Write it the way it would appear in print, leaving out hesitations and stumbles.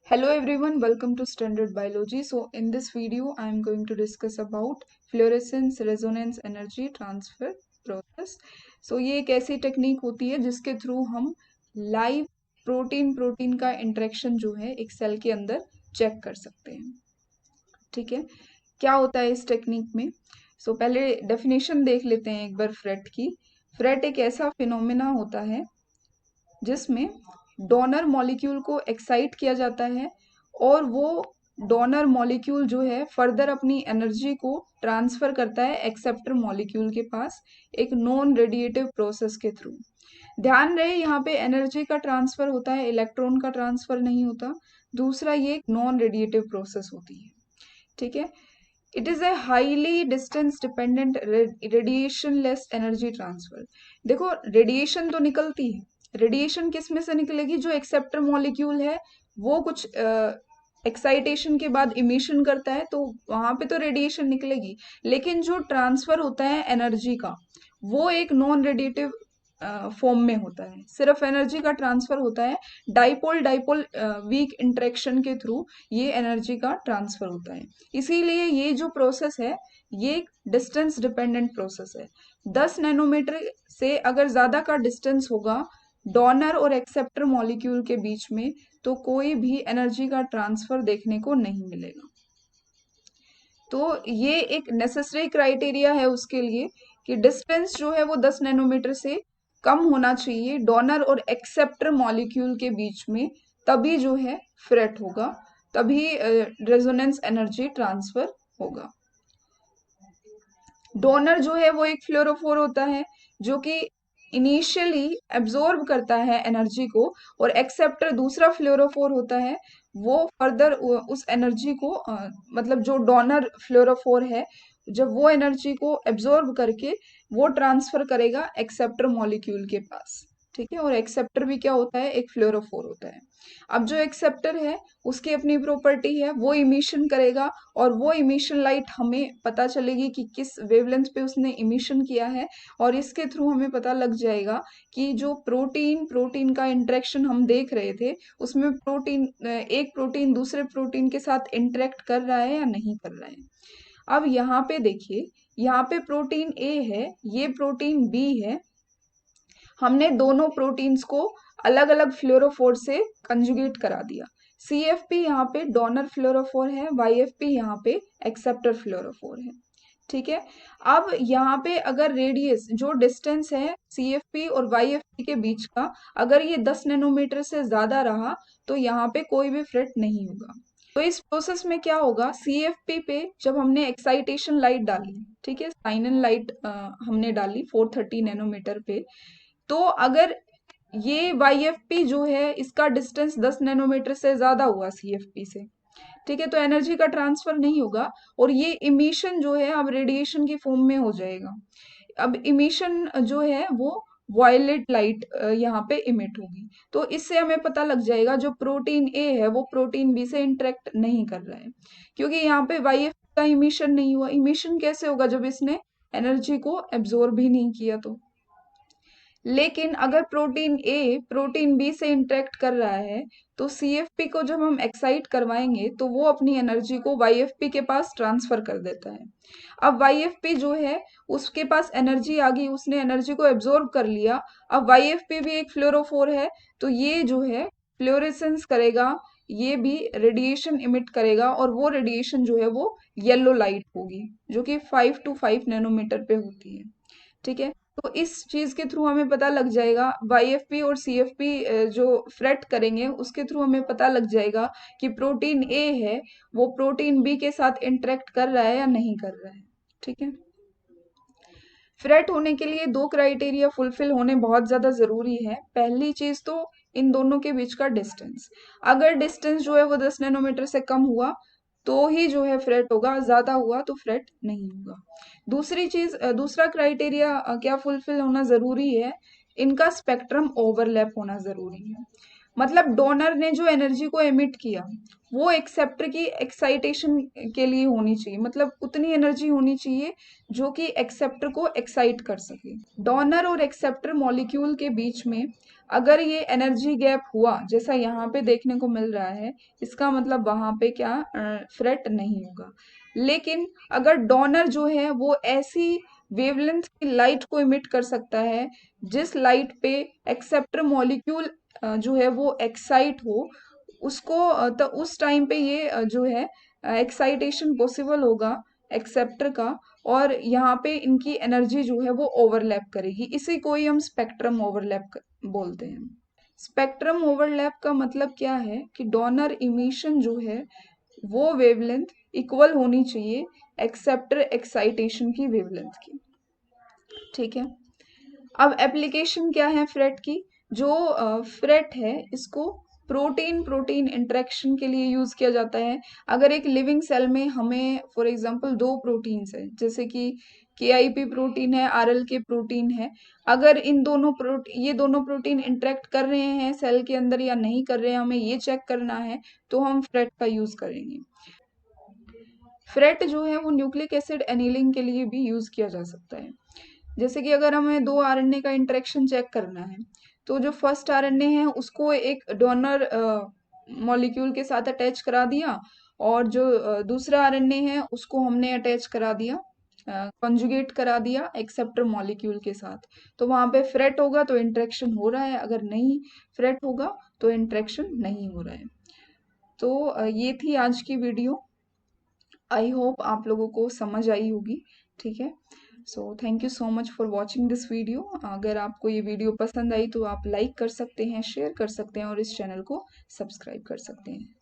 Hello everyone, welcome to Standard Biology. So in this video, I am going to discuss about fluorescence resonance energy transfer process. So ये एक ऐसी technique होती है जिसके through हम live protein का interaction जो है एक सेल के अंदर चेक कर सकते हैं। ठीक है, क्या होता है इस टेक्निक में? पहले डेफिनेशन देख लेते हैं एक बार फ्रेट की। फ्रेट एक ऐसा फिनोमेना होता है जिसमें डोनर मॉलिक्यूल को एक्साइट किया जाता है और वो डोनर मॉलिक्यूल जो है फर्दर अपनी एनर्जी को ट्रांसफर करता है एक्सेप्टर मॉलिक्यूल के पास एक नॉन रेडिएटिव प्रोसेस के थ्रू। ध्यान रहे यहाँ पे एनर्जी का ट्रांसफर होता है, इलेक्ट्रॉन का ट्रांसफर नहीं होता। दूसरा, ये एक नॉन रेडिएटिव प्रोसेस होती है। ठीक है, it is a highly distance dependent radiation less energy transfer. देखो, रेडिएशन तो निकलती है, रेडिएशन किस में से निकलेगी? जो एक्सेप्टर मॉलिक्यूल है वो कुछ एक्साइटेशन के बाद इमिशन करता है तो वहां पे तो रेडिएशन निकलेगी, लेकिन जो ट्रांसफर होता है एनर्जी का वो एक नॉन रेडिएटिव फॉर्म में होता है। सिर्फ एनर्जी का ट्रांसफर होता है, डाइपोल डाइपोल वीक इंटरेक्शन के थ्रू ये एनर्जी का ट्रांसफर होता है। इसीलिए ये जो प्रोसेस है ये डिस्टेंस डिपेंडेंट प्रोसेस है। 10 नैनोमीटर से अगर ज्यादा का डिस्टेंस होगा डोनर और एक्सेप्टर मॉलिक्यूल के बीच में तो कोई भी एनर्जी का ट्रांसफर देखने को नहीं मिलेगा। तो ये एक नेसेसरी क्राइटेरिया है उसके लिए कि डिस्टेंस जो है वो 10 नैनोमीटर से कम होना चाहिए डोनर और एक्सेप्टर मॉलिक्यूल के बीच में, तभी जो है फ्रेट होगा, तभी रेजोनेंस एनर्जी ट्रांसफर होगा। डोनर जो है वो एक फ्लोरोफोर होता है जो कि इनिशियली एब्जॉर्ब करता है एनर्जी को, और एक्सेप्टर दूसरा फ्लोरोफोर होता है वो फर्दर उस एनर्जी को मतलब जो डोनर फ्लोरोफोर है जब वो एनर्जी को एब्जॉर्ब करके वो ट्रांसफर करेगा एक्सेप्टर मॉलिक्यूल के पास। ठीक है, और एक्सेप्टर भी क्या होता है? एक फ्लोरोफोर होता है। अब जो एक्सेप्टर है उसकी अपनी प्रॉपर्टी है, वो इमिशन करेगा और वो इमिशन लाइट हमें पता चलेगी कि किस वेवलेंथ पे उसने इमिशन किया है, और इसके थ्रू हमें पता लग जाएगा कि जो प्रोटीन प्रोटीन का इंटरेक्शन हम देख रहे थे उसमें एक प्रोटीन दूसरे प्रोटीन के साथ इंटरेक्ट कर रहा है या नहीं कर रहा है। अब यहाँ पे देखिए, यहाँ पे प्रोटीन ए है, ये प्रोटीन बी है। हमने दोनों प्रोटीन्स को अलग अलग फ्लोरोफोर से कंजुगेट करा दिया। CFP यहाँ पे डोनर फ्लोरोफोर है, YFP यहाँ पे एक्सेप्टर फ्लोरोफोर है। ठीक है, अब यहाँ पे अगर रेडियस जो डिस्टेंस है CFP और YFP के बीच का अगर ये 10 नैनोमीटर से ज्यादा रहा तो यहाँ पे कोई भी फ्रेट नहीं होगा। तो इस प्रोसेस में क्या होगा, CFP पे जब हमने एक्साइटेशन लाइट डाली, ठीक है, साइनन लाइट हमने डाली 430 नैनोमीटर पे, तो अगर ये YFP जो है इसका डिस्टेंस 10 नैनोमीटर से ज्यादा हुआ CFP से, ठीक है, तो एनर्जी का ट्रांसफर नहीं होगा और ये इमिशन जो है अब रेडिएशन की फॉर्म में हो जाएगा। अब इमिशन जो है वो वायलेट लाइट यहाँ पे इमिट होगी। तो इससे हमें पता लग जाएगा जो प्रोटीन ए है वो प्रोटीन बी से इंटरेक्ट नहीं कर रहा है, क्योंकि यहाँ पे YF का इमिशन नहीं हुआ। इमिशन कैसे होगा? जब इसने एनर्जी को एब्जॉर्ब ही नहीं किया तो। लेकिन अगर प्रोटीन ए प्रोटीन बी से इंटरेक्ट कर रहा है तो CFP को जब हम एक्साइट करवाएंगे तो वो अपनी एनर्जी को YFP के पास ट्रांसफर कर देता है। अब YFP जो है उसके पास एनर्जी आ गई, उसने एनर्जी को एब्जॉर्ब कर लिया। अब YFP भी एक फ्लोरोफोर है तो ये जो है फ्लोरेसेंस करेगा, ये भी रेडिएशन इमिट करेगा और वो रेडिएशन जो है वो येलो लाइट होगी जो कि 5 to 5 नैनोमीटर पे होती है। ठीक है, तो इस चीज के थ्रू हमें पता लग जाएगा, YFP और CFP जो फ्रेट करेंगे उसके थ्रू हमें पता लग जाएगा कि प्रोटीन ए है वो प्रोटीन बी के साथ इंटरेक्ट कर रहा है या नहीं कर रहा है। ठीक है, फ्रेट होने के लिए दो क्राइटेरिया फुलफिल होने बहुत ज्यादा जरूरी है। पहली चीज तो इन दोनों के बीच का डिस्टेंस, अगर डिस्टेंस जो है वो 10 नैनोमीटर से कम हुआ तो ही जो है फ्रेट होगा, ज्यादा हुआ तो फ्रेट नहीं होगा। दूसरी चीज, दूसरा क्राइटेरिया क्या फुलफिल होना जरूरी है, इनका स्पेक्ट्रम ओवरलैप होना जरूरी है। मतलब डोनर ने जो एनर्जी को एमिट किया वो एक्सेप्टर की एक्साइटेशन के लिए होनी चाहिए, मतलब उतनी एनर्जी होनी चाहिए जो कि एक्सेप्टर को एक्साइट कर सके। डोनर और एक्सेप्टर मॉलिक्यूल के बीच में अगर ये एनर्जी गैप हुआ जैसा यहाँ पे देखने को मिल रहा है, इसका मतलब वहां पे क्या फ्रेट नहीं होगा। लेकिन अगर डोनर जो है वो ऐसी वेवलेंथ की लाइट को इमिट कर सकता है जिस लाइट पे एक्सेप्टर मॉलिक्यूल जो है वो एक्साइट हो, उसको तो उस टाइम पे ये जो है एक्साइटेशन पॉसिबल होगा एक्सेप्टर का, और यहाँ पे इनकी एनर्जी जो है वो ओवरलैप करेगी। इसी को ही हम स्पेक्ट्रम ओवरलैप बोलते हैं। स्पेक्ट्रम ओवरलैप का मतलब क्या है कि डोनर इमिशन जो है वो वेवलेंथ इक्वल होनी चाहिए एक्सेप्टर एक्साइटेशन की वेवलेंथ की। ठीक है, अब एप्लीकेशन क्या है फ्रेट की। जो फ्रेट है इसको प्रोटीन प्रोटीन इंटरेक्शन के लिए यूज किया जाता है। अगर एक लिविंग सेल में हमें फॉर एग्जांपल दो प्रोटीन्स है, जैसे कि KIP प्रोटीन है, RLK प्रोटीन है, अगर इन दोनों ये दोनों प्रोटीन इंटरेक्ट कर रहे हैं सेल के अंदर या नहीं कर रहे हैं, हमें ये चेक करना है, तो हम फ्रेट का यूज करेंगे। फ्रेट जो है वो न्यूक्लिक एसिड एनीलिंग के लिए भी यूज किया जा सकता है। जैसे कि अगर हमें दो RNA का इंटरेक्शन चेक करना है, तो जो फर्स्ट RNA है उसको एक डोनर मॉलिक्यूल के साथ अटैच करा दिया, और जो दूसरा RNA है उसको हमने अटैच करा दिया, कॉन्जुगेट करा दिया एक्सेप्टर मॉलिक्यूल के साथ। तो वहां पे फ्रेट होगा तो इंटरेक्शन हो रहा है, अगर नहीं फ्रेट होगा तो इंटरेक्शन नहीं हो रहा है। तो ये थी आज की वीडियो। आई होप आप लोगों को समझ आई होगी। ठीक है, so thank you so much for watching this video. अगर आपको ये वीडियो पसंद आई तो आप लाइक कर सकते हैं, शेयर कर सकते हैं और इस चैनल को सब्सक्राइब कर सकते हैं।